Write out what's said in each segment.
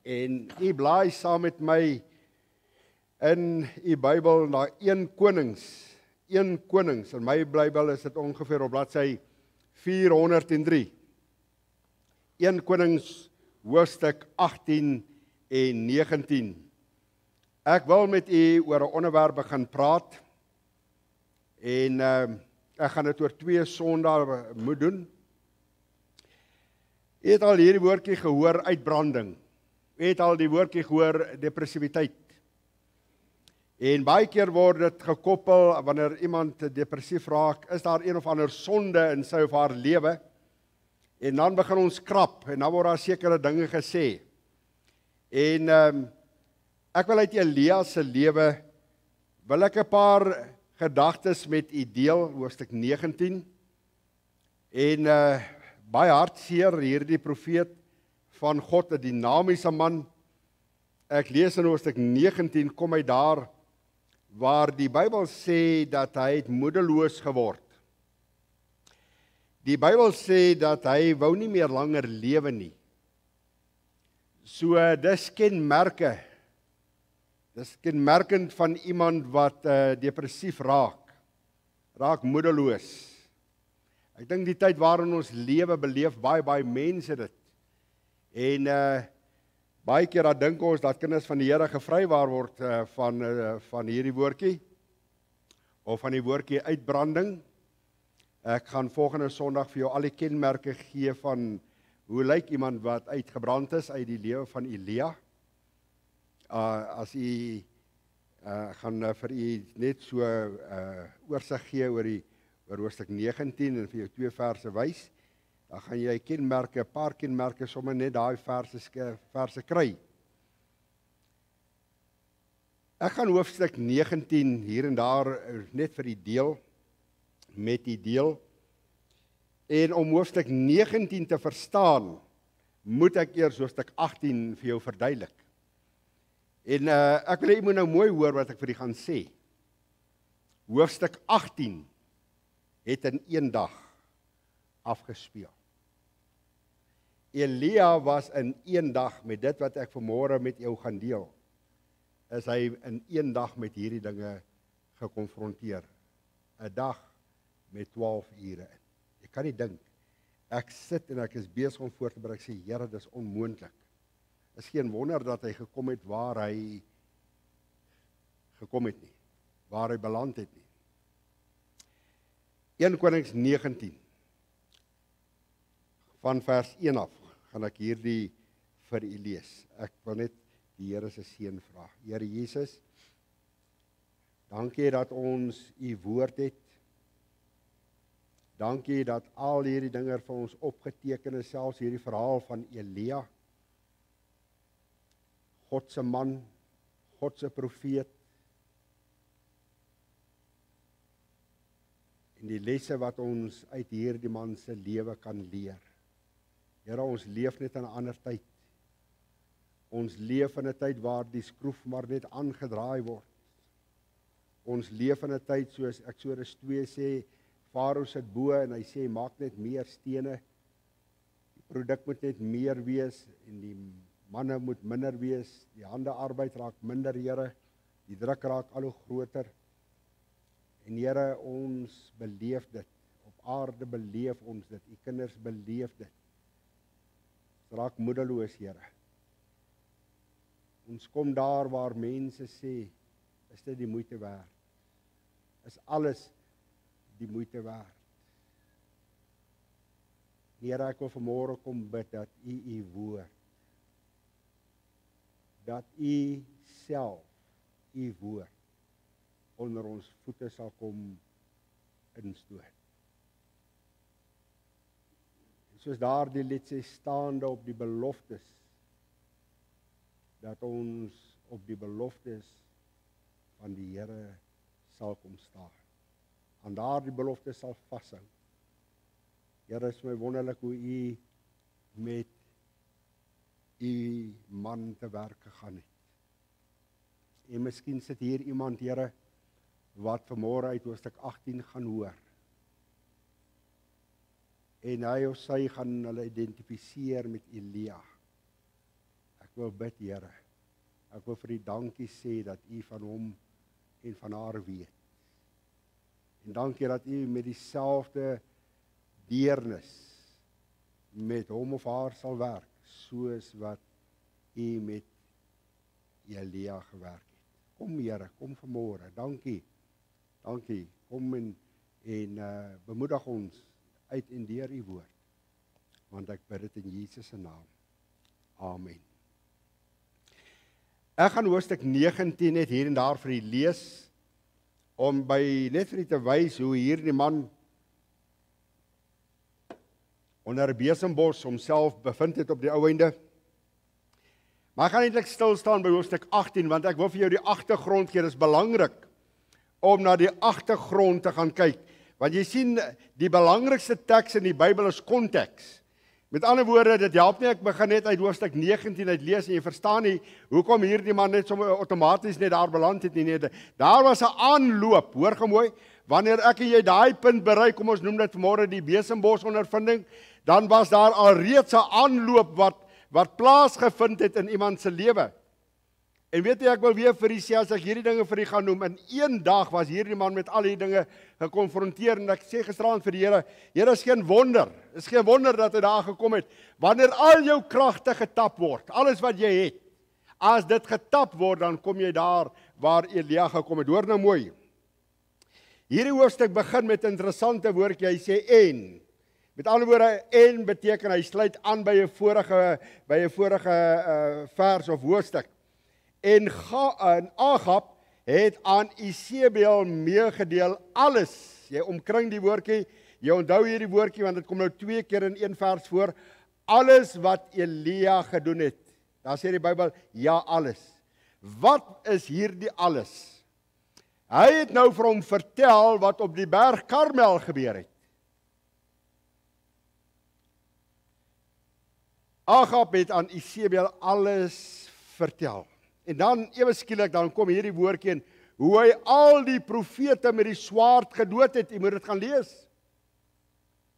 En u blaai saam met my in u Bybel na 1 Konings. 1 Konings, in my Bybel is dit ongeveer op bladsy 403. 1 Konings hoofstuk 18 en 19. Ek wil met u oor 'n onderwerp begin praat. En ek gaan dit oor 2 Sondae moet doen. U het al hierdie woordjie gehoor, uitbranding. U het al die woordjie gehoor, depressiwiteit. En baie keer word dit gekoppel wanneer iemand depressief raak, is daar een of ander sonde in sy of haar lewe. En dan begin ons krap en dan word daar sekere dinge gesê. En ek wil uit Elia se lewe wil ek 'n paar gedagtes met u deel, hoofstuk 19. En baie hartseer hierdie profeet van God, 'n dinamiese man. Ek lees in hoofstuk 19, kom hy daar waar die Bybel sê dat hy het moedeloos geword. Die Bybel sê dat hy wou nie meer langer lewe nie. So dis kenmerke. Dis kenmerkend van iemand wat depressief raak moedeloos. Ek dink die tyd waarin ons lewe beleef baie mense dit. En baie keer dan dink ons dat kinders van die Here gevrywaar word van hierdie woordjie of van die woordjie uitbranding. Ek gaan volgende Sondag vir jou al die kenmerke gee van hoe lyk iemand wat uitgebrand is uit die lewe van Elia. As u gaan vir u net so oorsig gee oor hoofstuk 19 en vir jou 2 verse wys, dan gaan jy kenmerke, 'n paar kenmerke sommer net daai verse kry. Ek gaan hoofstuk 19 hier en daar net vir u deel, met u deel. En om hoofstuk 19 te verstaan, moet ek eers hoofstuk 18 vir jou verduidelik. En ek wil hê jy moet nou mooi hoor wat ek vir u gaan sê. Hoofstuk 18 het in 1 dag afgespeel. Elia was in 1 dag met dit wat ek vanmôre met jou gaan deel, is hy in 1 dag met hierdie dinge gekonfronteer. 'n Dag met 12 ure in. Ek kan nie dink. Ek sit en ek is besig om voor te berei. Ek sê, Here, dis onmoontlik. Is geen wonder dat hy gekom het waar hy gekom het nie. Waar hy beland het nie. 1 Konings 19. Van vers 1 af gaan ek hierdie vir u lees. Ek wil net die Here se seën vra. Here Jesus, dankie dat ons u woord het. Dankie dat al hierdie dinge vir ons opgeteken is, selfs hierdie verhaal van Elia. God se man, God se profeet. En die lesse wat ons uit hierdie man se lewe kan leer. Here, ons leef net in 'n ander tyd. Ons leef in 'n tyd waar die skroef maar net aangedraai word. Ons leef in 'n tyd soos Eksodus 2 sê, Farao sit bo en hy sê, maak net meer stene. Die produk moet net meer wees en die manne moet minder wees. Die hande arbeid raak minder, Here. Die druk raak al hoe groter. En Here, ons beleef dit. Op aarde beleef ons dit. U kinders beleef dit. Ons raak moedeloos, Here. Ons kom daar waar mense sê, is dit die moeite werd? Is alles die moeite werd? Here, ek wil vanmôre kom bid dat u woord, dat u self, u woord, onder ons voete sal kom instoot. En soos daar die lied sê, staande op die beloftes, dat ons op die beloftes van die Here sal kom staan. Aan daardie beloftes sal vashou. Here, is my wonderlik hoe u met u man te werk gegaan het. En miskien sit hier iemand, Here, wat vanmôre uit hoofstuk 18 gaan hoor. En hy of sy gaan hulle identifiseer met Elia. Ek wil bid, Here. Ek wil vir U dankie sê dat U van hom en van haar weet. En dankie dat U met dieselfde deernis met hom of haar sal werk, soos wat U met Elia gewerk het. Kom Here, kom vanmôre. Dankie. Dankie. Kom en bemoedig ons uit en deur U woord. Want ek bid dit in Jesus se naam. Amen. Ek gaan hoofstuk 19 net hier en daar vir u lees, om net vir u te wys hoe hierdie man onder 'n besembos homself bevind het op die ou einde. Maar ek gaan eintlik stil staan by hoofstuk 18, want ek wil vir jou die agtergrond gee. Dit is belangrik om na die agtergrond te gaan kyk, want jy sien, die belangrikste teks in die Bybel is konteks. Met ander woorde, dit help nie, ek begin net uit hoofstuk 19 uit lees en jy verstaan nie, hoekom hierdie man net sommer outomaties net daar beland het nie. Daar was 'n aanloop, hoor gou mooi, wanneer ek en jy daai punt bereik, kom ons noem dit vanmôre die besembos ondervinding, dan was daar al reeds 'n aanloop wat plaasgevind het in iemand se lewe. En weet jy, ek wil weer vir u sê, as ek hierdie dinge vir u gaan noem, in een dag was hierdie man met al die dinge gekonfronteer, en ek sê gisteraan vir die Here, is geen wonder, is geen wonder dat hy daar gekom het, wanneer al jou kragte getap word, alles wat jy het, as dit getap word, dan kom jy daar waar Elia gekom het. Hoor nou mooi, hierdie hoofstuk begin met 'n interessante woordjie, hy sê en. Met ander woorde, en beteken, hy sluit aan by 'n vorige vers of hoofstuk. En Agab het aan Isebel meegedeel alles. Jy omkring die woordjie, jy onthou hierdie woordjie, want dit kom nou 2 keer in 1 vers voor. Alles wat Elia gedoen het. Daar sê die Bybel, ja, alles. Wat is hierdie alles? Hy het nou vir hom vertel wat op die berg Karmel gebeur het. Agab het aan Isebel alles vertel. En dan, ewe skielik, dan kom hierdie woordjie in, hoe hy al die profete met die swaard gedood het. Jy moet dit gaan lees.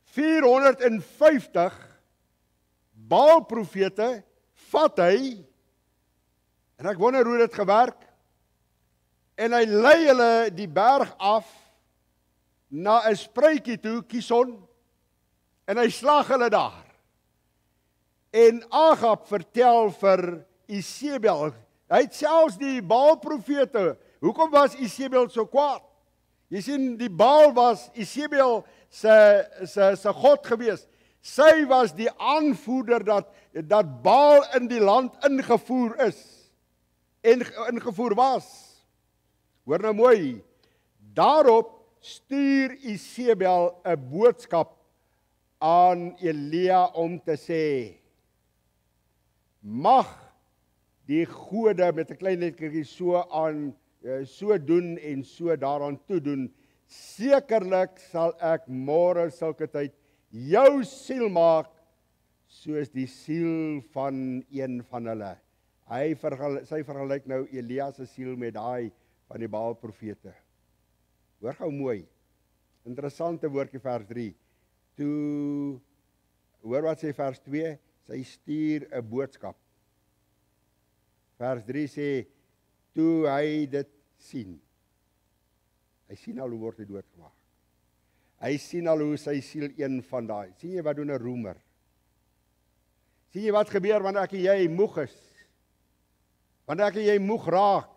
450 Baal-profete vat hy, en ek wonder hoe dit gewerk, en hy lei hulle die berg af, na 'n spruitjie toe, Kison, en hy slag hulle daar. En Agab vertel vir Isebel, hy het selfs die Baal-profete, hoekom was Isebel so kwaad? Jy sien, die Baal was Isebel se god gewees. Sy was die aanvoerder dat Baal in die land ingevoer is, en ingevoer was. Hoor nou mooi, daarop stuur Isebel 'n boodskap aan Elia om te sê, mag die gode met 'n klein lettertjie so doen en so daaraan toe doen, sekerlik sal ek môre sulke tyd jou siel maak soos die siel van een van hulle. Sy vergelyk nou Elia se siel met daai van die Baal-profete. Hoor gou mooi, interessante woordjie vers 3. Toe, hoor wat sê vers 2, sy stuur 'n boodskap. Vers 3 sê, toe hy dit sien. Hy sien al hoe word hy doodgemaak. Hy sien al hoe sy siel een van daai. Sien jy wat doen 'n roemer? Sien jy wat gebeur wanneer ek en jy moeg is? Wanneer ek en jy moeg raak,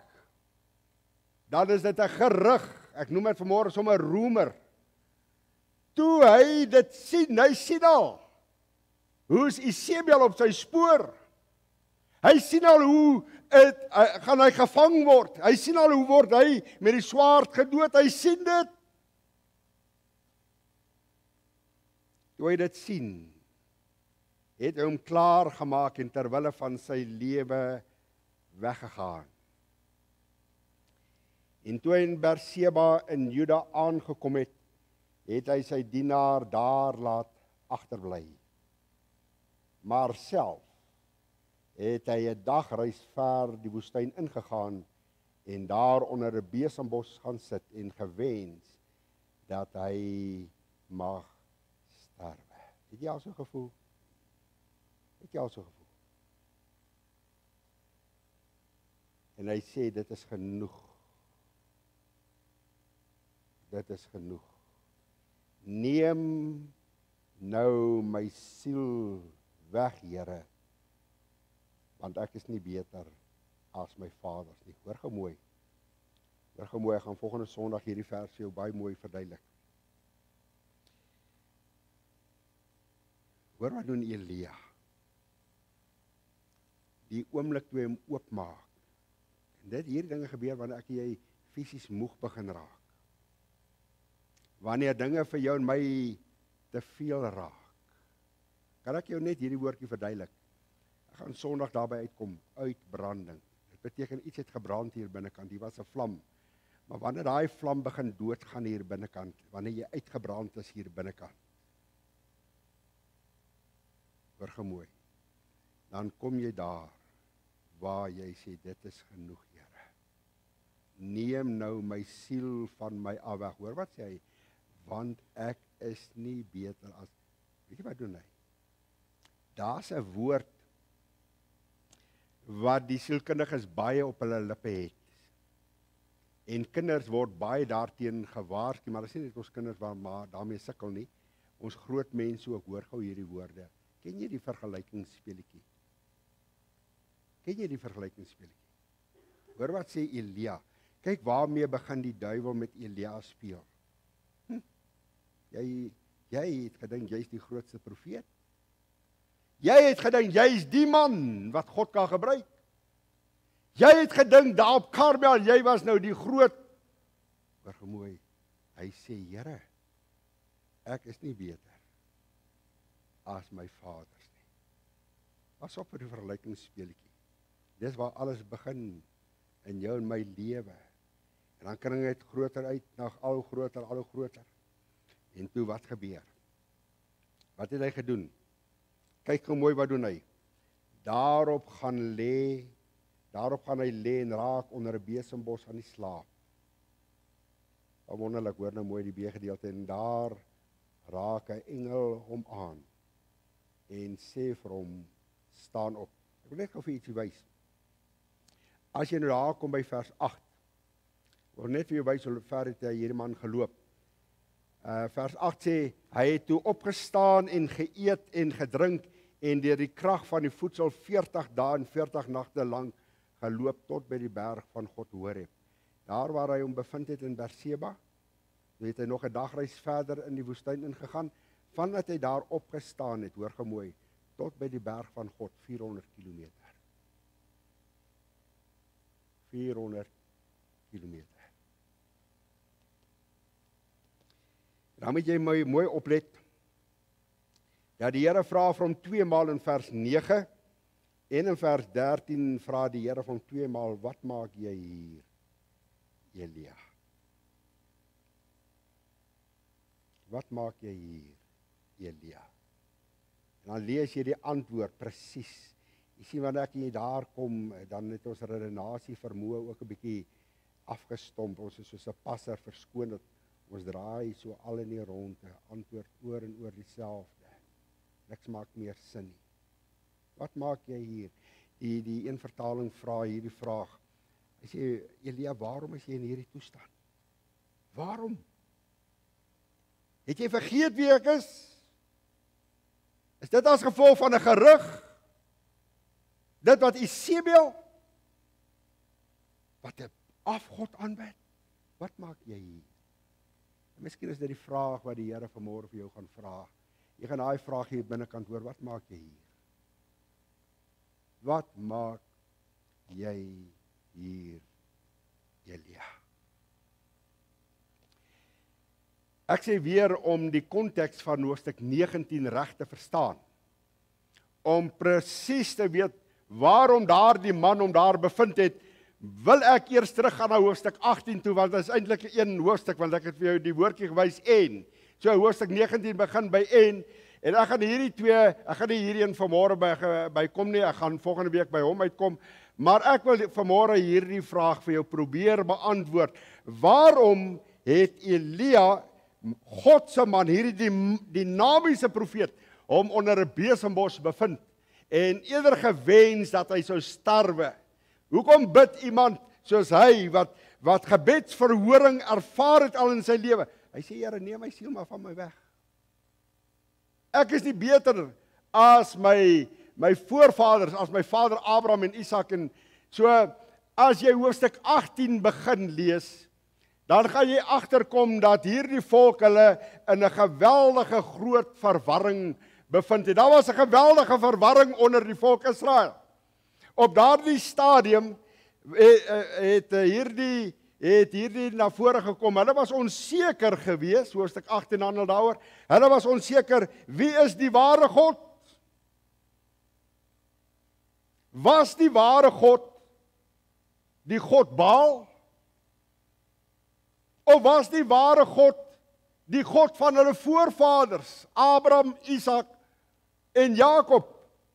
dan is dit 'n gerug. Ek noem dit vanmôre sommer 'n roemer. Toe hy dit sien, hy sien al, hoe is Isebel op sy spoor? Hy sien al hoe gaan hy gevang word. Hy sien al hoe word hy met die swaard gedood. Hy sien dit. Toe hy dit sien, het hy hom klaar gemaak en terwille van sy lewe weggegaan. En toe hy in Berseba in Juda aangekom het, het hy sy dienaar daar laat agterbly. Maar self het hy 'n dagreis ver die woestyn ingegaan en daar onder 'n besembos gaan sit en gewens dat hy mag sterwe. Het jy al so gevoel? Het jy al so gevoel? En hy sê, dit is genoeg. Dit is genoeg. Neem nou my siel weg, Here, want ek is nie beter as my vaders nie. Hoor gou mooi. Hoor gou mooi, ek gaan volgende Sondag hierdie vers vir jou baie mooi verduidelik. Hoor wat doen Elia. Die oomblik toe hy hom oopmaak. En dit hierdie dinge gebeur wanneer ek en jy fisies moeg begin raak. Wanneer dinge vir jou en my te veel raak. Kan ek jou net hierdie woordjie verduidelik? Ek gaan Sondag daarby uitkom, uitbranding. Dit beteken iets het gebrand hier binnekant, hier was 'n vlam. Maar wanneer daai vlam begin doodgaan hier binnekant, wanneer jy uitgebrand is hier binnekant, hoor gou mooi, dan kom jy daar, waar jy sê, dit is genoeg, Here. Neem nou my siel van my af weg. Hoor wat sê hy? Want ek is nie beter as, weet jy wat doen hy? Daar's 'n woord, wat die sielkundiges baie op hulle lippe het. En kinders word baie daarteen gewaarsku, maar dit is nie net ons kinders waar daarmee sukkel nie. Ons groot mense ook, hoor gou hierdie woorde. Ken jy die vergelykingsspeletjie? Ken jy die vergelykingsspeletjie? Hoor wat sê Elia. Kyk waarmee begin die duiwel met Elia speel. Jy het gedink jy's die grootste profeet. Jy het gedink jy's die man wat God kan gebruik. Jy het gedink daar op Karmel, jy was nou die groot. Hoor gemooi. Hy sê, Here, ek is nie beter as my vaders nie. Pas op vir die vergelykingsspeletjie. Dis waar alles begin in jou en my lewe. En dan kan dit groter uit, na al groter. En toe wat gebeur? Wat het hy gedoen? Kyk hoe mooi wat doen hy. Daarop gaan hy lê en raak onder 'n besembos aan die slaap. Wonderlik, hoor nou mooi die B-gedeelte. En daar raak 'n engel hom aan en sê vir hom, staan op. Ek wil net gou vir ietsie wys. As jy nou daar kom by vers 8, wil net vir jou wys hoe ver het hierdie man geloop. Vers 8 sê, hy het toe opgestaan en geëet en gedrink en deur die krag van die voedsel 40 dae en 40 nagte lank geloop tot by die berg van God Horeb. Daar waar hy hom bevind het in Berseba, het hy nog 'n dagreis verder in die woestyn ingegaan, vandat hy daar opgestaan het, hoor gemooi, tot by die berg van God, 400 kilometer. 400 kilometer. Dan moet jy mooi oplet. Ja, die Here vra vir hom 2 maal in vers 9 en in vers 13 vra die Here vir hom 2 maal, wat maak jy hier, Elia? Wat maak jy hier, Elia? En dan lees jy die antwoord presies. Jy sien wanneer ek jy daar kom, dan het ons redenasie vermoë ook 'n bietjie afgestomp. Ons is soos 'n passer verskoon dat ons draai so al in die ronde, antwoord oor en oor dieselfde. Niks maak meer sin nie. Wat maak jy hier? Die een vertaling vra hierdie vraag. Hy sê, Elia, waarom is jy in hierdie toestand? Waarom? Het jy vergeet wie ek is? Is dit as gevolg van 'n gerug? Dit wat Isebel, wat 'n afgod aanbid? Wat maak jy hier? En miskien is dit die vraag wat die Here vanmôre vir jou gaan vra. Jy gaan daai vraag hier binnekant hoor, wat maak jy hier? Wat maak jy hier, Elia? Ek sê weer om die konteks van hoofstuk 19 reg te verstaan. Om presies te weet waarom daardie man hom daar bevind het, wil ek eers teruggaan na hoofstuk 18 toe, want dit is eintlik een hoofstuk, want ek het vir jou die woordjie gewys en. So hoofstuk 19 begin by en ek gaan hierdie twee, ek gaan nie hierdie een vanmôre by kom nie, ek gaan volgende week by hom uitkom, maar ek wil vanmôre hierdie vraag vir jou probeer beantwoord. Waarom het Elia, God se man, hierdie dinamiese profeet, hom onder 'n besembos bevind en eerder gewens dat hy sou sterwe, Hoekom bid iemand soos hy, wat gebedsverhoring ervaar het al in sy lewe? Hy sê, Here, neem my siel maar van my weg. Ek is nie beter as my voorvaders, as my vader Abraham en Isak. En so, as jy hoofstuk 18 begin lees, dan gaan jy agterkom dat hierdie volk hulle in 'n geweldige groot verwarring bevind het. Daar was 'n geweldige verwarring onder die volk Israel. Op daardie stadium het hierdie na vore gekom. Hulle was onseker geweest, hoofstuk 18 handel daaroor. Hulle was onseker, wie is die ware God? Was die ware God die God Baal? Of was die ware God die God van hulle voorvaders, Abraham, Isak en Jakob?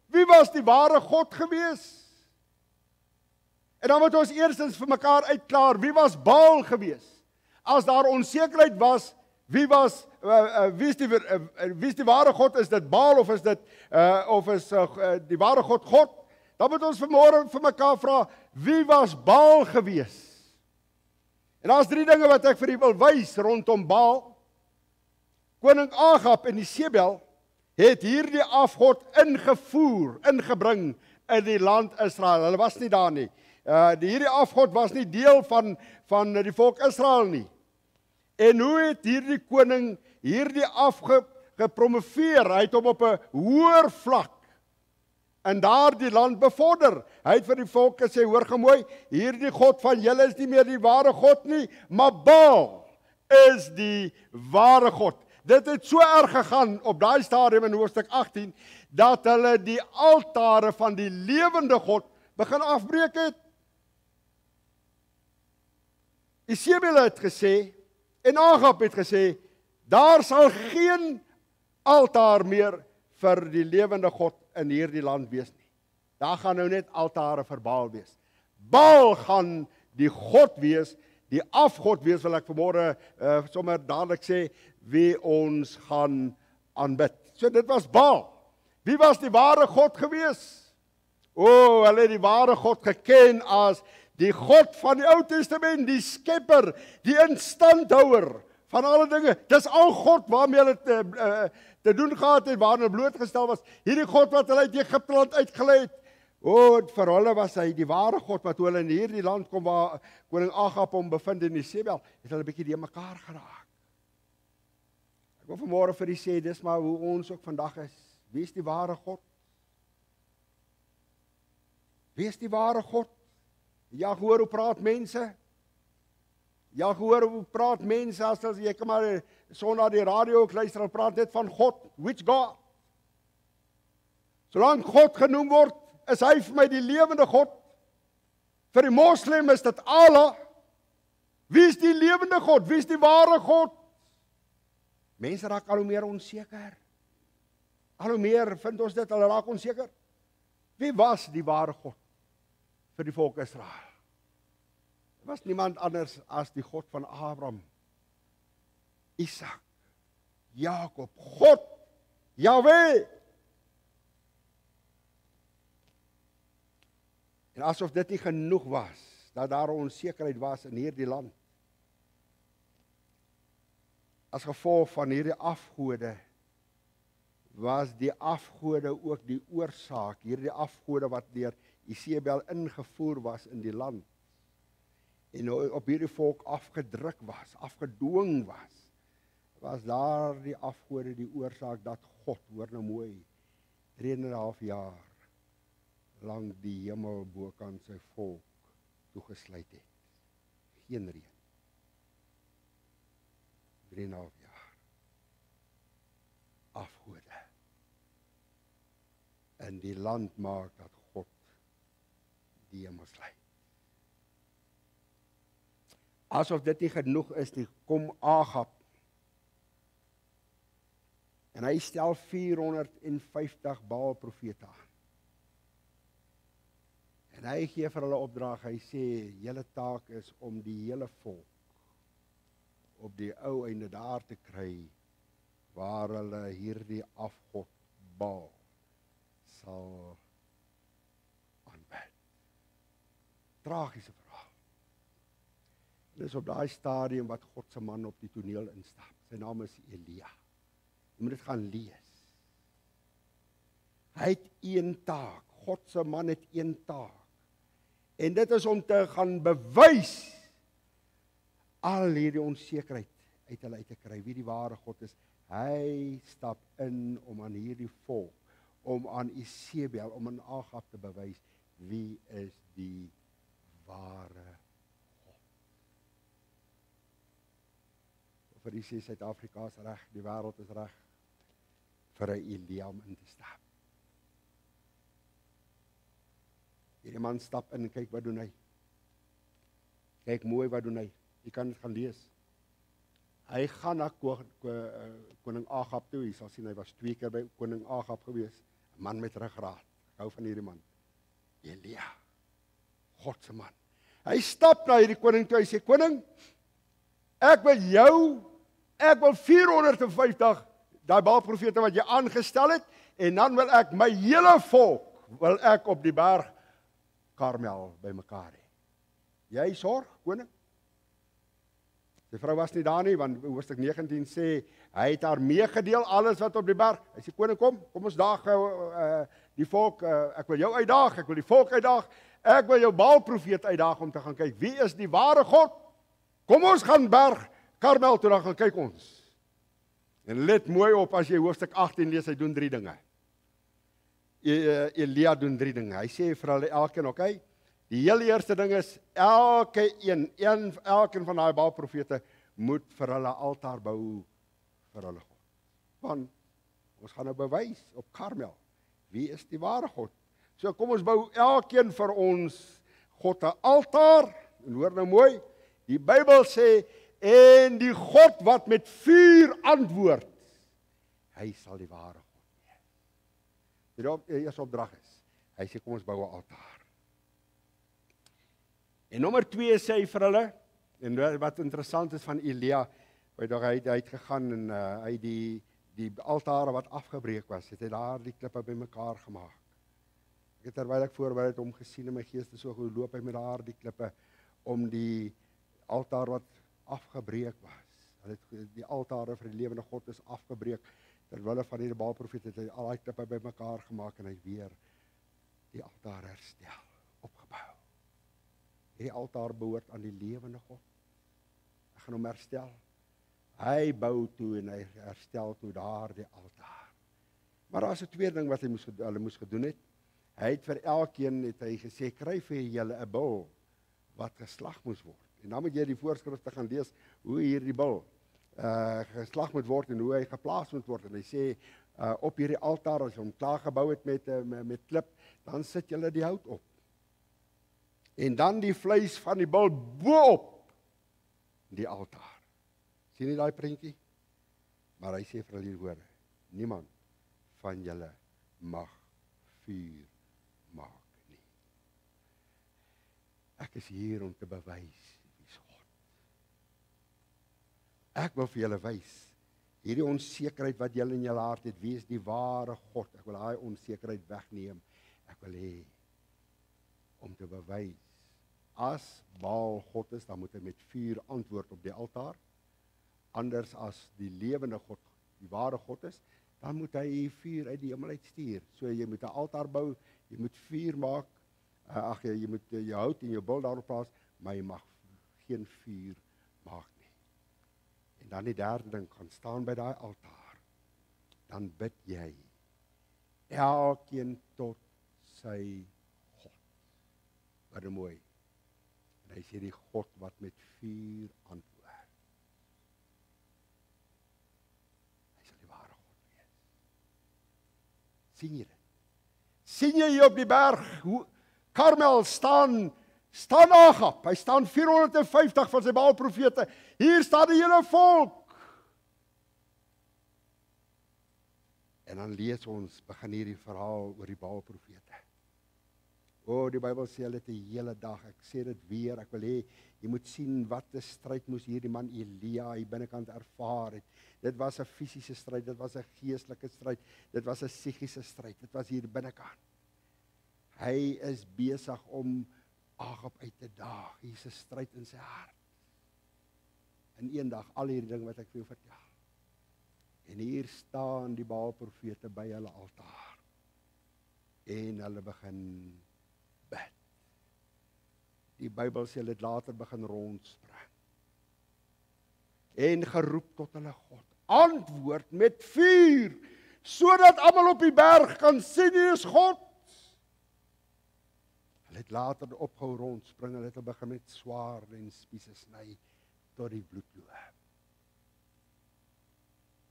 Wie was die ware God gewees? En dan moet ons eerstens vir mekaar uitklaar, wie was Baal gewees? As daar onsekerheid was, wie is die ware God? Is dit Baal of is dit die ware God? Dan moet ons vanmôre vir mekaar vra, wie was Baal gewees? En daar's 3 dinge wat ek vir u wil wys rondom Baal. Koning Agab en Isebel het hierdie afgod ingebring in die land Israel. Hulle was nie daar nie. Hierdie afgod was nie deel van die volk Israel nie. En hoe het hierdie koning hierdie gepromoveer? Hy het hom op 'n hoër vlak in daardie land bevorder. Hy het vir die volk gesê, hoor gemooi, hierdie God van julle is nie meer die ware God nie, maar Baal is die ware God. Dit het so erg gegaan op daai stadium in hoofstuk 18, dat hulle die altare van die lewende God begin afbreek het. Isebel het gesê, en Agab het gesê, daar sal geen altaar meer vir die lewende God in hierdie land wees nie. Daar gaan nou net altare vir Baal wees. Baal gaan die God wees, die afgod wees, wil ek vanmôre sommer dadelik sê, wie ons gaan aanbid. So dit was Baal. Wie was die ware God gewees? Hulle het die ware God geken as die God van die Ou Testament, die skepper, die instandhouer van alle dinge. Dis al God waarmee hulle te doen gehad het, waarna blootgestel was. Hierdie God wat hulle uit Egipte land uitgelei het. Vir hulle was hy die ware God, wat hulle in hierdie land kom waar koning Agab hom bevind en Isebel, het hulle 'n bietjie die mekaar geraak. Ek wil vanmôre vir u sê, dis maar hoe ons ook vandag is. Wie is die ware God? Wie is die ware God? Ja, gehoor hoe praat mense? Ja, gehoor hoe praat mense as jy kom maar sonder die radio ook luister, hulle praat net van God. Which God? Solank God genoem word, is hy vir my die lewende God. Vir die moslim is dit Allah. Wie is die lewende God? Wie is die ware God? Mense raak al hoe meer onseker. Al hoe meer vind ons dit, hulle raak onseker. Wie was die ware God vir die volk Israel? Dit was niemand anders as die God van Abraham, Isak, Jakob, God, Jahwe. En asof dit nie genoeg was, dat daar onsekerheid was in hierdie land. As gevolg van hierdie afgode, was die afgode ook die oorsaak, hierdie afgode wat deur Isebel ingevoer was in die land, en op hierdie volk afgedruk was, afgedwing was daar die afgode die oorsaak dat God, hoor nou mooi, 3,5 jaar lang die hemel bokant sy volk toegesluit het. Geen reën. 3,5 jaar. Afgode. En die land maak dat God die hemel sluit. Asof dit nie genoeg is nie, kom Agab. En hy stel 450 Baal profete aan. En hy gee vir hulle opdrag, hy sê, julle taak is om die hele volk op die ou einde daar te kry, waar hulle hierdie afgod Baal sal aanbid. tragiese verhaal. Dit is op daai stadium wat God se man op die toneel instap. Sy naam is Elia. Jy moet dit gaan lees. Hy het een taak. God se man het een taak. En dit is om te gaan bewys al hierdie onsekerheid uit hulle uit te kry, wie die ware God is. Hy stap in om aan hierdie volk, om aan Isebel, om aan Agab te bewys, wie is die ware God. Vir die sê Suid-Afrika is reg, die wêreld is reg, vir 'n Elia om in te stap. Hierdie man stap in en kyk wat doen hy. Kyk mooi wat doen hy. Jy kan dit gaan lees. Hy gaan na koning Agab toe. Jy sal sien hy was 2 keer by koning Agab gewees. 'n Man met ruggraat. Ek hou van hierdie man. Elia. God se man. Hy stap na hierdie koning toe. Hy sê, koning, ek wil 450 daai Baal-profete wat jy aangestel het, en dan wil ek my hele volk op die berg Karmel bymekaar hê. Jy sorg, koning? Sy vrou was nie daar nie, want hoofstuk 19 sê, hy het haar meegedeel, alles wat op die berg. Hy sê, koning, kom ons daag die volk, ek wil jou uitdaag, ek wil die volk uitdaag, ek wil jou Baal-profeet uitdaag om te gaan kyk, wie is die ware God? Kom ons gaan berg Karmel toe, dan gaan kyk ons. En let mooi op, as jy hoofstuk 18 lees, hy doen 3 dinge. Elia doen 3 dinge. Hy sê vir hulle elkeen, okay, die heel eerste ding is, elkeen van daai Baal-profete moet vir hulle altaar bou vir hulle God. Want ons gaan nou bewys op Karmel, wie is die ware God? So kom ons bou elkeen vir ons God 'n altaar, en hoor nou mooi, die Bybel sê, en die God wat met vuur antwoord, hy sal die ware God wees. Die eerste opdrag is, hy sê kom ons bou 'n altaar. En nommer 2 sê hy vir hulle, en wat interessant is van Elia, hy het gegaan en hy die altare wat afgebreek was, het hy daar die klippe bymekaar gemaak. Ek het terwyl ek voorberei het hom gesien in my gees, so hoe loop hy met daar die klippe om die altaar wat afgebreek was. Hulle het die altare vir die lewende God is afgebreek. Terwyl van hierdie Baal-profeet het hy al die klippe bymekaar gemaak en hy weer die altaar herstel, opgebou. Hierdie altaar behoort aan die lewende God. Hy gaan hom herstel. Hy bou toe en hy herstel toe daar die altaar. Maar daar is 'n tweede ding wat hulle moes gedoen het. Hy het vir elkeen het hy gesê, kry vir julle 'n bul wat geslag moes word. En dan moet jy die voorskrifte gaan lees hoe hierdie bul geslag moet word en hoe hy geplaas moet word. En hy sê op hierdie altaar, as jy hom klaar gebou het met klip, dan sit julle die hout op. En dan die vleis van die bul bo-op die altaar. Sien jy daai prentjie? Maar hy sê vir hulle hierdie woorde, niemand van julle mag vuur maak nie. Ek is hier om te bewys wie is God. Ek wil vir julle wys, hierdie onsekerheid wat julle in julle hart het, wie is die ware God? Ek wil daai onsekerheid wegneem. Ek wil hê om te bewys, as Baal God is, dan moet hy met vuur antwoord op die altaar. Anders as die lewende God, die ware God is, dan moet hy vuur uit die hemel uitstuur. So jy moet 'n altaar bou, jy moet vuur maak, jy moet jou hout en jou bul daarop plaas, maar jy mag geen vuur maak nie. En dan die derde ding, gaan staan by daai altaar, dan bid jy, elkeen tot sy God. Wat mooi. En hy sê die God wat met vuur antwoord. Hy sal die ware God wees. Sien jy dit? Sien jy hier op die berg, Karmel staan Agab, hy staan 450 van sy Baal-profete, hier staan die hele volk. En dan lees ons, begin hierdie verhaal oor die Baal-profete. Die Bybel sê hulle het 'n hele dag, ek sê dit weer, ek wil hê, jy moet sien wat 'n stryd moes hierdie man Elia hier binnekant ervaar het. Dit was 'n fisiese stryd, dit was 'n geestelike stryd, dit was 'n psigiese stryd, dit was hier binnekant. Hy is besig om Agab uit te daag. Hier is 'n stryd in sy hart. En eendag al hierdie ding wat ek vir jou vertel. En hier staan die Baal-profete by hulle altaar. En hulle begin bid. Die Bybel sê hulle het later begin rondspring. En geroep tot hulle God. Antwoord met vuur, sodat almal op die berg kan sien U is God. Hulle het later opgehou rondspring, hulle het begin met swaarde en spiese sny tot die bloed loop.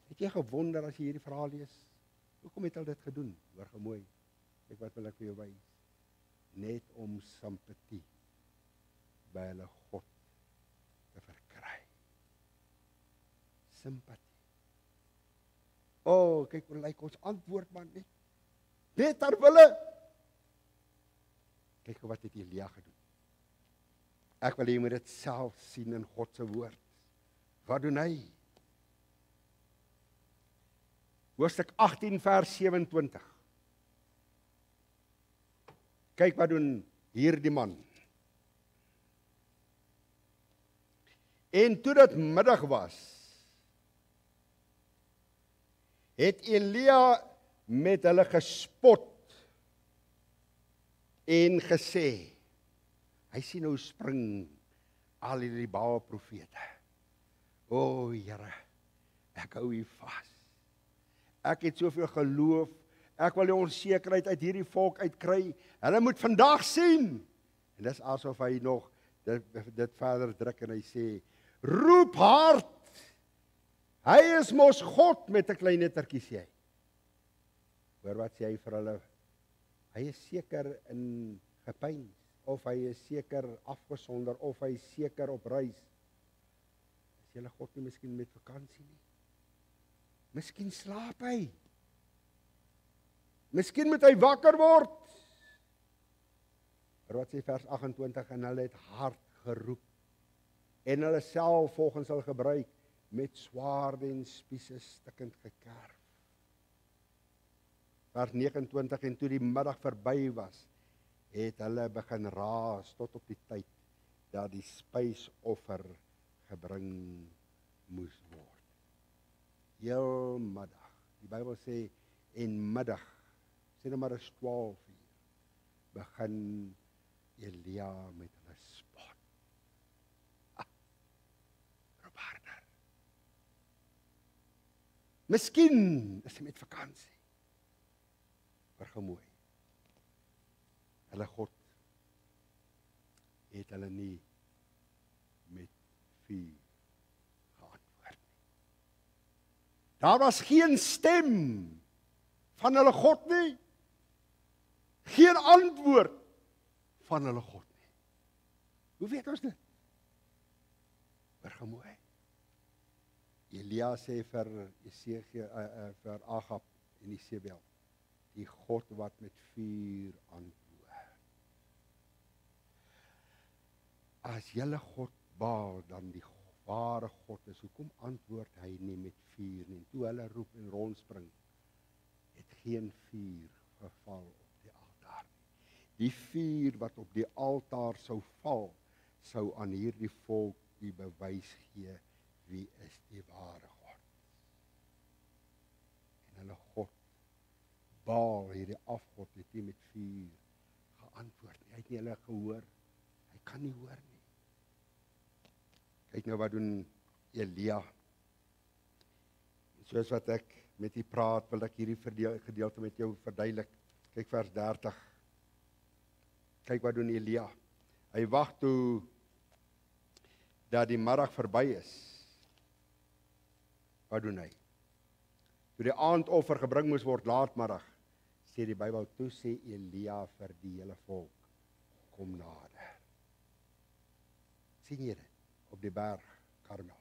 Het jy gewonder as jy hierdie verhaal lees? Hoekom het hulle dit gedoen? Hoor gou mooi. Kyk wat wil ek vir jou wys. Net om simpatie by hulle God te verkry. Simpatie. O, kyk hoe lyk ons antwoord man net. Net ter wille. Kyk wat het Elia gedoen. Ek wil jy moet dit self sien in God se woord. Wat doen hy? Hoofstuk 18 vers 27. Kyk wat doen hierdie man. En toe dit middag was, het Elia met hulle gespot en gesê, hy sien nou spring al hierdie Baal-profete. O Here, ek hou U vas. Ek het soveel geloof, ek wil die onsekerheid uit hierdie volk uitkry. Hulle moet vandag sien. En dis asof hy nog dit verder druk en hy sê, roep hard. Hy is mos God met 'n klein lettertjie sê hy. Hoor wat sê hy vir hulle? Hy is seker in gepyn, of hy is seker afgesonder, of hy is seker op reis. Is julle God nie miskien met vakansie nie? Miskien slaap hy. Miskien moet hy wakker word. Maar wat sê vers 28, en hulle het hard geroep, en hulle self volgens hulle gebruik, met swaarde en spiese stikkend gekerf. Vers 29, en toe die middag verby was, het hulle begin raas tot op die tyd dat die spysoffer gebring moes word. Heel middag. Die Bybel sê en middag, sê nou maar is 12 uur, begin Elia met hulle spot. Roep harder. Miskien is hy met vakansie. Maar gou mooi. Hulle God het hulle nie met vuur geantwoord nie. Daar was geen stem van hulle God nie. Geen antwoord van hulle God nie. Hoe weet ons dit? Hoor gou mooi. Elia sê vir Agab en Isebel, die God wat met vuur antwoord. As julle God Baal dan die ware God is, hoekom antwoord hy nie met vuur nie? Toe hulle roep en rondspring, het geen vuur geval op die altaar nie. Die vuur wat op die altaar sou val, sou aan hierdie volk die bewys gee wie is die ware God. En hulle God Baal, hierdie afgod, het nie met vuur geantwoord nie. Hy het nie hulle gehoor. Hy kan nie hoor nie. Kyk nou wat doen Elia. Soos wat ek met u praat, wil ek hierdie gedeelte met jou verduidelik. Kyk vers 30. Kyk wat doen Elia. Hy wag toe dat die middag verby is. Wat doen hy? Toe die aandoffer gebring moes word laatmiddag, sê die Bybel, toe sê Elia vir die hele volk, kom nader. Sien jy dit? Op die berg Karmel.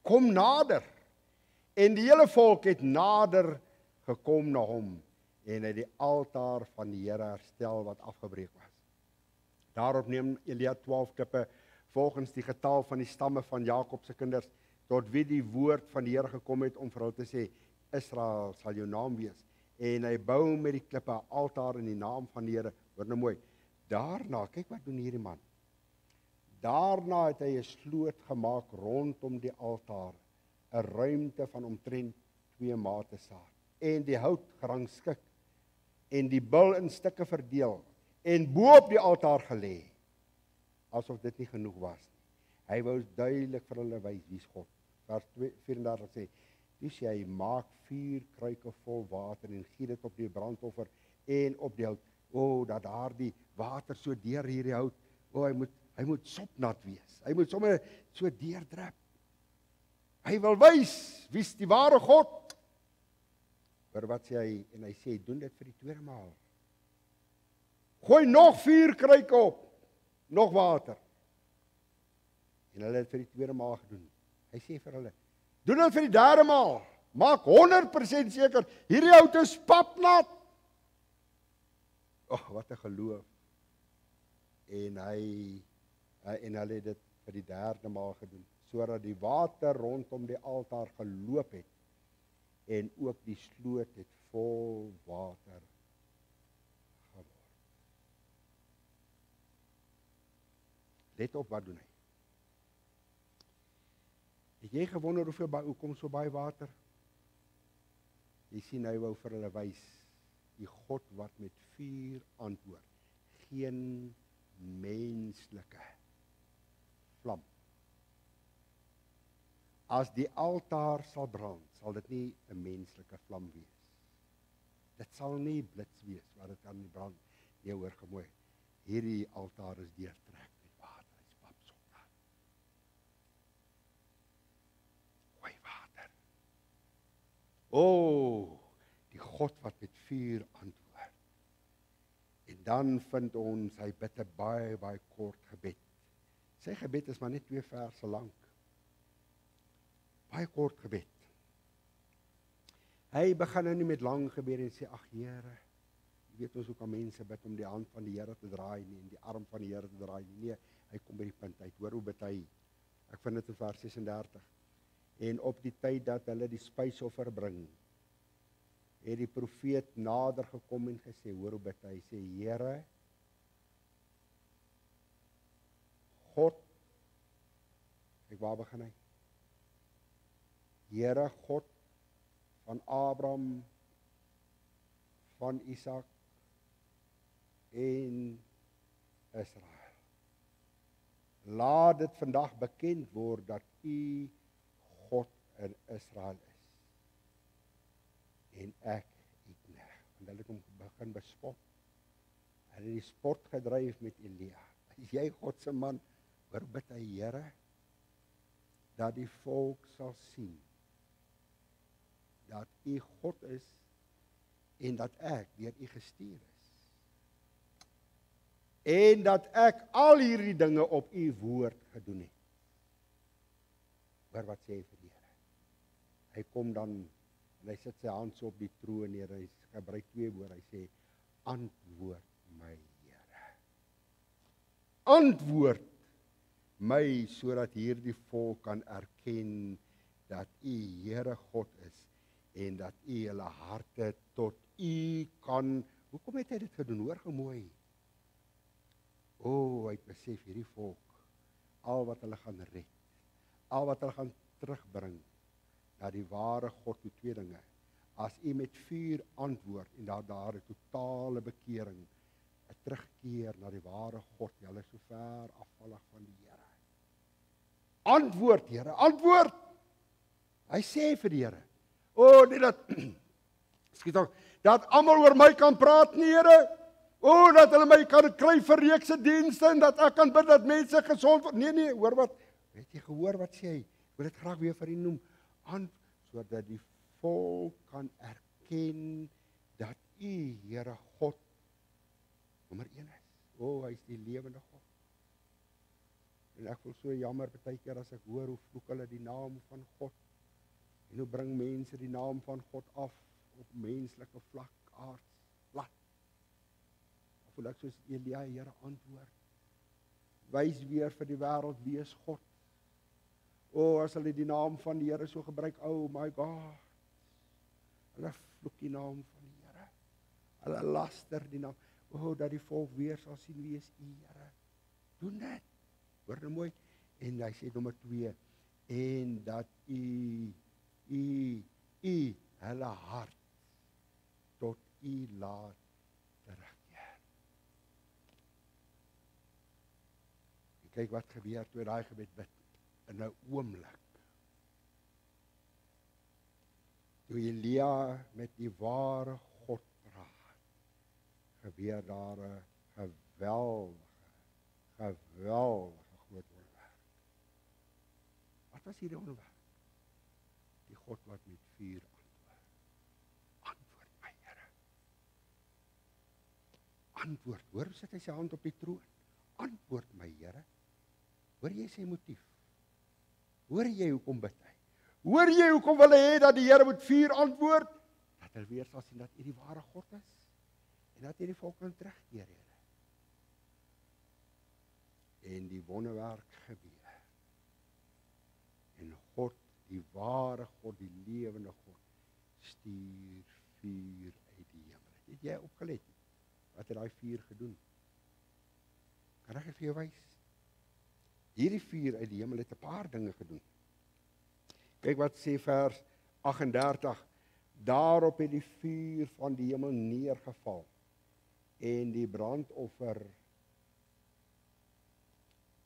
Kom nader. En die hele volk het nader gekom na hom en het die altaar van die Here herstel wat afgebreek was. Daarop neem Elia 12 klippe volgens die getal van die stamme van Jakob se kinders, tot wie die woord van die Here gekom het om vir hulle te sê, Israel sal jou naam wees. En hy bou met die klippe 'n altaar in die naam van die Here. Hoor nou mooi. Daarna, kyk wat doen hierdie man. Daarna het hy 'n sloot gemaak rondom die altaar, 'n ruimte van omtrent 2 mate saad, en die hout gerangskik, en die bul in stukke verdeel, en bo op die altaar gelê, asof dit nie genoeg was nie. Hy wou duidelik vir hulle wys wie's God. Vers 34 sê, toe sê hy, maak 4 kruike vol water en giet dit op die brandoffer en op die hout. Dat daardie water so deur hierdie hout, hy moet sopnat wees. Hy moet sommer so deurdrup. Hy wil wys wie's die ware God. Maar wat sê hy? En hy sê, doen dit vir die tweede maal. Gooi nog 4 kruike op, nog water. En hulle het vir die tweede maal gedoen. Hy sê vir hulle, doen dit vir die derde maal. Maak 100% seker, hierdie hout is papnat. Wat 'n geloof. En hulle het dit vir die derde maal gedoen, sodat die water rondom die altaar geloop het, en ook die sloot het vol water geword. Let op wat doen hy. Het jy gewonder hoe kom so baie water? Jy sien, hy wou vir hulle wys, die God wat met vuur antwoord, geen menslike vlam. As die altaar sal brand, sal dit nie 'n menslike vlam wees. Dit sal nie blits wees wat dit aan die brand. Nee, hoor gemooi. Hierdie altaar is deurtrek met water, hy's papsop. Gooi water. Die God wat met vuur antwoord. En dan vind ons, hy bid 'n baie kort gebed. Sy gebed is maar net 2 verse lank. Baie kort gebed. Hy begin nou nie met lang gebed en sê, ag Here, jy weet ons hoe kan mense bid om die hand van die Here te draai nie, en die arm van die Here te draai nie. Nee, hy kom by die punt uit. Hoor hoe bid hy. Ek vind dit in vers 36. En op die tyd dat hulle die spysoffer bring, het die profeet nader gekom en gesê, hoor hoe bid hy, sê, Here, God, kyk waar begin hy? Here God van Abraham, van Isak en Israel. Laat dit vandag bekend word dat U God in Israel is. En ek knegt. Want hulle het hom begin bespot. Hulle het die spot gedryf met Elia. Is jy God se man? Hoor bid hy, Here, dat die volk sal sien dat U God is en dat ek deur U gestuur is. En dat ek al hierdie dinge op U woord gedoen het. Hoor wat sê hy vir die Here. Hy kom dan en hy sit sy hand so op die troon neer, hy gebruik 2 woorde, hy sê, antwoord my Here. Antwoord my, sodat hierdie volk kan erken dat U Here God is, en dat U hulle harte tot U kan, hoekom het hy dit gedoen? Hoor gemooi. Hy het besef, hierdie volk, al wat hulle gaan red, al wat hulle gaan terugbring, na die ware God, toe 2 dinge. As U met vuur antwoord, en daar 'n totale bekering, 'n terugkeer na die ware God, hulle is so ver afvallig van die Here. Antwoord, Here, antwoord! Hy sê vir die Here, nie dat almal oor my kan praat nie, Here. Dat hulle my kan kry vir reekse dienste, en dat ek kan bid dat mense gesond word. Nee, hoor wat, het jy gehoor wat sê hy? Ek wil dit graag weer vir U noem. Sodat die volk kan erken dat U, Here God, nommer 1 is. Hy is die lewende God. En ek voel so jammer baie keer as ek hoor hoe vloek hulle die naam van God. En hoe bring mense die naam van God af op menslike vlak, aards, plat. Of voel ek soos Elia, Here antwoord. Wys weer vir die wêreld wie is God. As hulle die naam van die Here so gebruik, my God. Hulle vloek die naam van die Here. Hulle laster die naam. dat die volk weer sal sien wie is U, Here. Doen dit. Hoor nou mooi. En hy sê nommer 2, en dat U hulle hart tot U laat terugkeer. En kyk wat gebeur toe daai gebed bid, in 'n oomblik. Toe Elia met die ware God praat, gebeur daar 'n geweldige groot wonderwerk. Wat was hierdie wonderwerk? Die God wat met vuur antwoord. Antwoord my, Here. Antwoord. Hoor, sit hy sy hand op die troon. Antwoord my, Here. Hoor jy sy motief? Hoor jy hoekom bid hy? Hoor jy hoekom wil hy hê dat die Here met vuur antwoord? Dat hulle weer sal sien dat U die ware God is en dat U die volk kan terugkeer, Here. En die wonderwerk gebeur. En God, die ware God, die lewende God, stuur vuur uit die hemel. Het jy opgelet wat het daai vuur gedoen? Kan ek vir jou wys? Hierdie vuur uit die hemel het 'n paar dinge gedoen. Kyk wat sê vers 38. Daarop het die vuur van die hemel neergeval en die brandoffer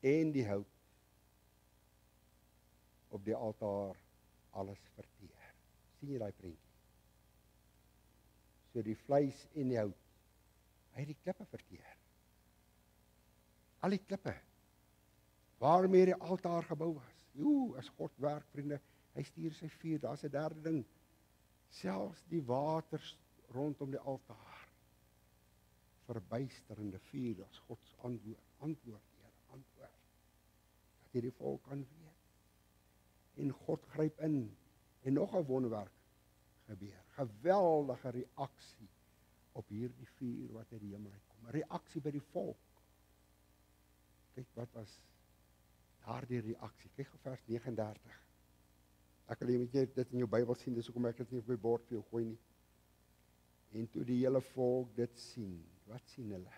en die hout op die altaar alles verteer. Sien jy daai prentjie? So die vleis en die hout, hy het die klippe verteer. Al die klippe waarmee die altaar gebou was. As God werk, vriende, hy stuur sy vuur. Daar's 'n derde ding. Selfs die waters rondom die altaar. Verbuisterende vuur, as God se antwoord, Here, antwoord. Dat hierdie volk kan weet. En God gryp in. En nog 'n wonderwerk gebeur. Geweldige reaksie op hierdie vuur wat uit die hemel uitkom. 'n Reaksie by die volk. Kyk wat was daardie reaksie. Kyk op vers 39. Ek wil net jy dit in jou Bybel sien, dis hoekom ek dit nie op my bord vir jou gooi nie. En toe die hele volk dit sien, wat sien hulle?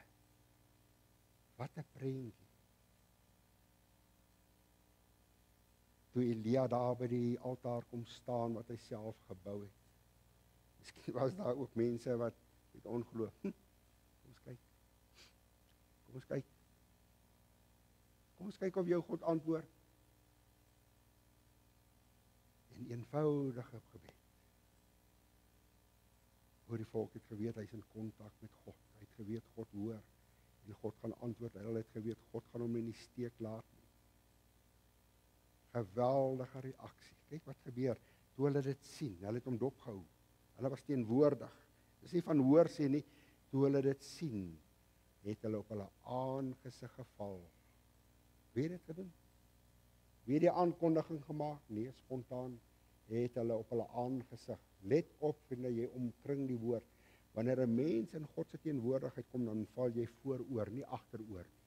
Wat 'n prentjie. Toe Elia daar by die altaar kom staan wat hy self gebou het. Miskien was daar ook mense wat met ongeloof. Kom ons kyk. Kom ons kyk. Kom ons kyk of jou God antwoord. En eenvoudige gebed. Hoe die volk het geweet, hy is in kontak met God. Hy het geweet, God hoor. En God gaan antwoord. Hulle het geweet, God gaan hom in die steek laat nie. Geweldige reaksie. Kyk wat gebeur. Toe hulle dit sien, hulle het hom dopgehou. Hulle was teenwoordig. Dis nie van hoor sê nie. Toe hulle dit sien, het hulle op hulle aangesig geval. Wie het dit gedoen? Wie het die aankondiging gemaak? Nee, spontaan het hulle op hulle aangesig. Let op, vriende, jy omkring die woord. Wanneer 'n mens in God se teenwoordigheid kom, dan val jy vooroor, nie agteroor nie.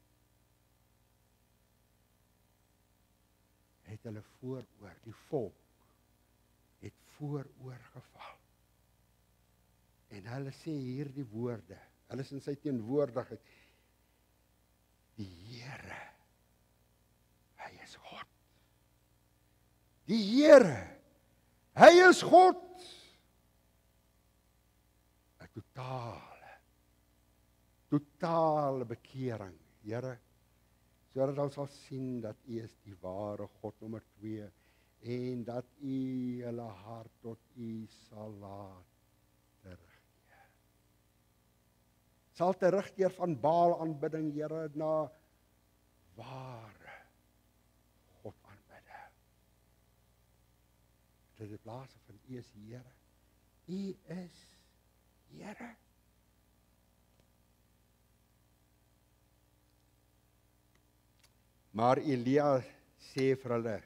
Het hulle vooroor, die volk het vooroor geval. En hulle sê hierdie woorde, hulle is in sy teenwoordigheid. Die Here, hy is God. Die Here, hy is God. 'n totale bekering, Here, sodat ons sal sien dat U is die ware God, nommer 2, en dat U hulle hart tot U sal laat terugkeer. Sal terugkeer van Baal aanbidding, Here, na ware God aanbidding. Dit is die plaas van U is Here. U is Here. Maar Elia sê vir hulle,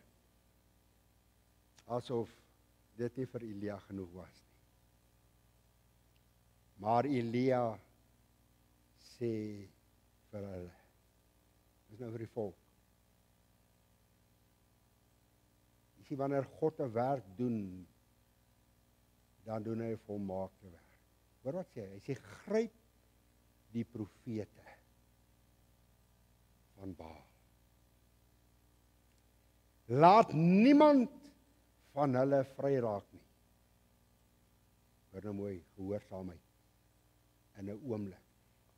asof dit nie vir Elia genoeg was nie. Maar Elia sê vir hulle, dis nou vir die volk. Jy sien, wanneer God 'n werk doen, dan doen hy 'n volmaakte werk. Hoor wat sê hy? Hy sê, gryp die profete van Baal. Laat niemand van hulle vry raak nie. Hoor nou mooi, gehoorsaamheid in 'n oomblik.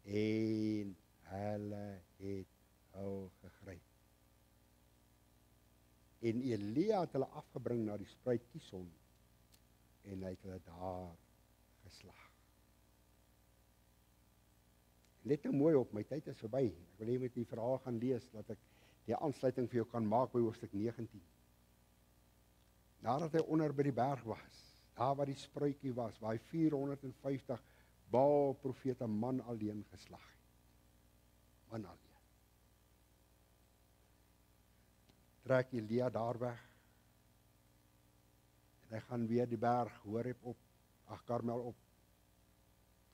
En hulle het hul gegryp. En Elia het hulle afgebring na die spruit Kison en hy het hulle daar geslag. Let nou mooi op, my tyd is verby. Ek wil hê jy moet die verhaal gaan lees, dat ek die aansluiting vir jou kan maak by hoofstuk 19. Nadat hy onder by die berg was, daar waar die spruitjie was, waar hy 450 Baal profete man alleen geslag het. Man alleen. Trek Elia daar weg. En hy gaan weer die berg Horeb op, Karmel op.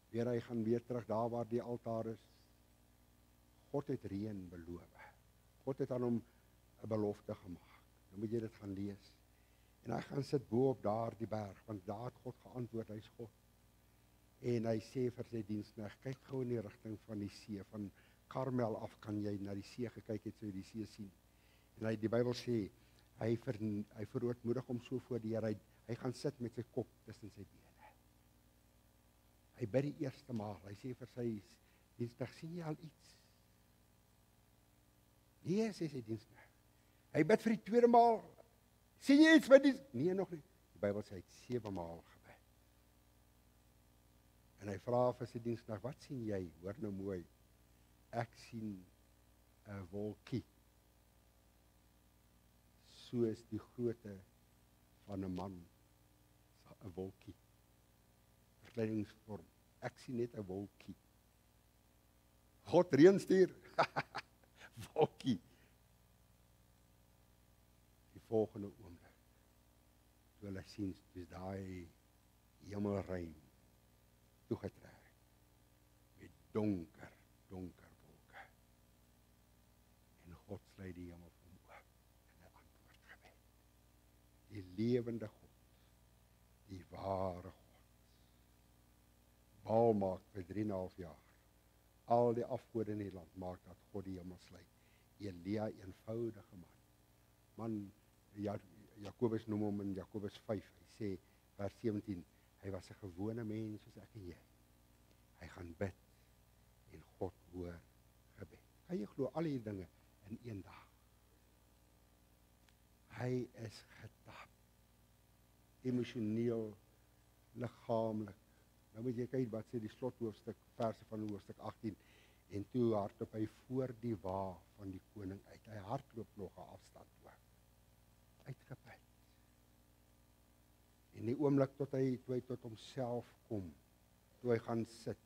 Weer hy gaan weer terug daar waar die altaar is. God het reën beloof. God het aan hom 'n belofte gemaak. Nou moet jy dit gaan lees. En hy gaan sit bo op daar die berg, want daar het God geantwoord, hy's God. En hy sê vir sy diensknegt, kyk gou in die rigting van die see, van Karmel af kan jy na die see gekyk het, so jy die see sien. En die Bybel sê, hy verootmoedig hom so voor die Here, hy gaan sit met sy kop tussen sy bene. Hy bid die eerste maal, hy sê vir sy diensknegt, sien jy al iets? Nee, sê sy diensknegt. Hy bid vir die tweede maal, sien jy iets wat die... Nee, nog nie. Die Bybel sê, hy het 7 maal gebid. En hy vra vir sy diensknegt, wat sien jy? Hoor nou mooi. Ek sien 'n wolkie. Soos die grootte van 'n man. 'n Wolkie. Verkleiningsvorm. Ek sien net 'n wolkie. God reën stuur. Wolkie. Die volgende oomblik, toe hulle sien, dis daai hemelruim toegetrek met donker wolke. En God sluit die hemel vir hom oop en hy antwoord gebed. Die lewende God, die ware God. Baal maak vir 3,5 jaar. Al die afgode in die land maak dat God die hemel sluit. Elia, eenvoudige man. Jakobus noem hom in Jakobus 5, hy sê, vers 17, hy was 'n gewone mens soos ek en jy. Hy gaan bid en God hoor gebed. Kan jy glo al hierdie dinge in een dag? Hy is getap. Emosioneel, liggaamlik. Nou moet jy kyk wat sê die slothoofstuk, verse van hoofstuk 18. En toe hardloop hy voor die wa van die koning uit. Hy hardloop nog 'n afstand ook. Uitgeput. En die oomblik toe hy tot homself kom, toe hy gaan sit.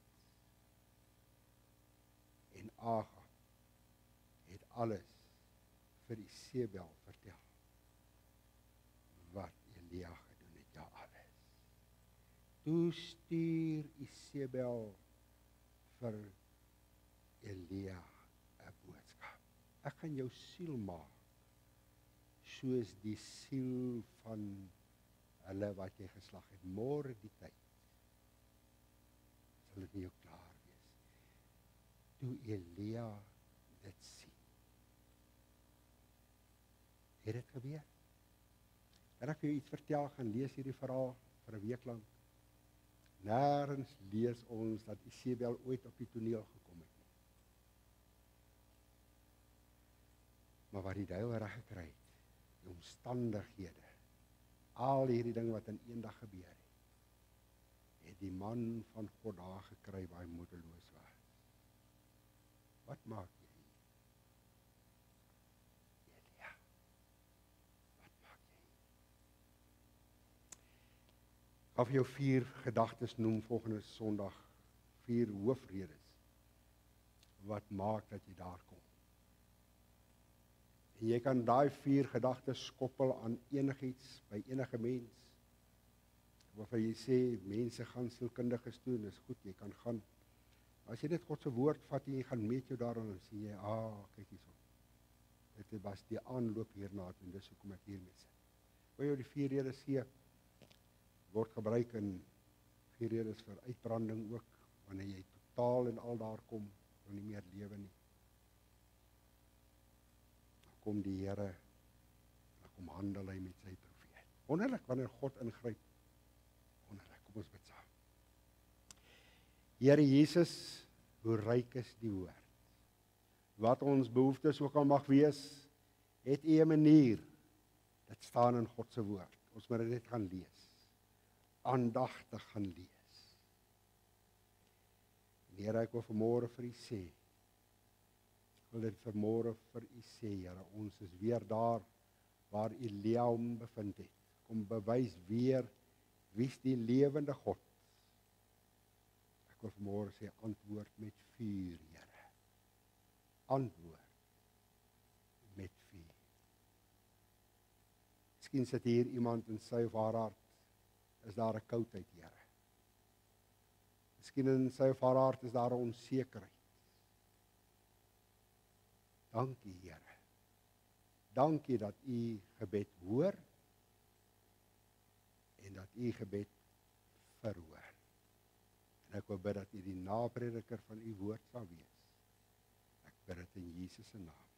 En Agab het alles vir Isebel vertel. Wat Elia gedoen het, ja alles. Toe stuur Isebel vir Elia 'n boodskap. Ek gaan jou siel maak soos die siel van hulle wat jy geslag het. Môre die tyd sal dit nie jou klaar wees. Toe Elia dit sien. Het dit gebeur? Kan ek vir jou iets vertel, gaan lees hierdie verhaal vir 'n week lank. Nêrens lees ons dat Isebel ooit op die toneel gekom het. Maar wat die duiwel reg gekry het, die omstandighede, al hierdie dinge wat in eendag gebeur het die man van God daar gekry waar hy moedeloos was. Wat maak jy? Elia, wat maak jy? Ek gaan vir jou 4 gedagtes noem volgende Sondag, 4 hoofredes wat maak dat jy daar kom. En jy kan daai 4 gedagtes koppel aan enigiets, by enige mens. Waarvan jy sê, mense gaan sielkundiges toe, dis goed, jy kan gaan. As jy net God se woord vat en jy gaan meet jou daarin, dan sien jy, kyk hierso. Dit was die aanloop hierna, en dis hoekom ek hiermee sit. Wil jy die 4 redes gee, word gebruik in 4 redes vir uitbranding ook, wanneer jy fataal en al daar kom, wil nie meer lewe nie. Dan kom die Here, dan kom handel hy met sy profeet. Wonderlik wanneer God ingryp. Wonderlik, kom ons bid saam. Here Jesus, hoe ryk is die woord. Wat ons behoeftes ook al mag wees, het U 'n manier. Dit staan in God se woord. Ons moet dit net gaan lees. Aandagtig gaan lees. En Here, ek wil vanmôre vir U sê. Ek wil dit vanmôre vir U sê, Here, ons is weer daar waar U hom bevind het. Kom bewys weer wie's die lewende God. Ek wil vanmôre sê antwoord met vuur, Here. Antwoord met vuur. Miskien sit hier iemand in sy of haar hart, is daar 'n koudheid, Here. Miskien in sy of haar hart is daar 'n onsekerheid. Dankie, Here. Dankie dat U gebed hoor en dat U gebed verhoor. En ek wil bid dat U die naprediker van U woord sal wees. Ek bid dit in Jesus se naam.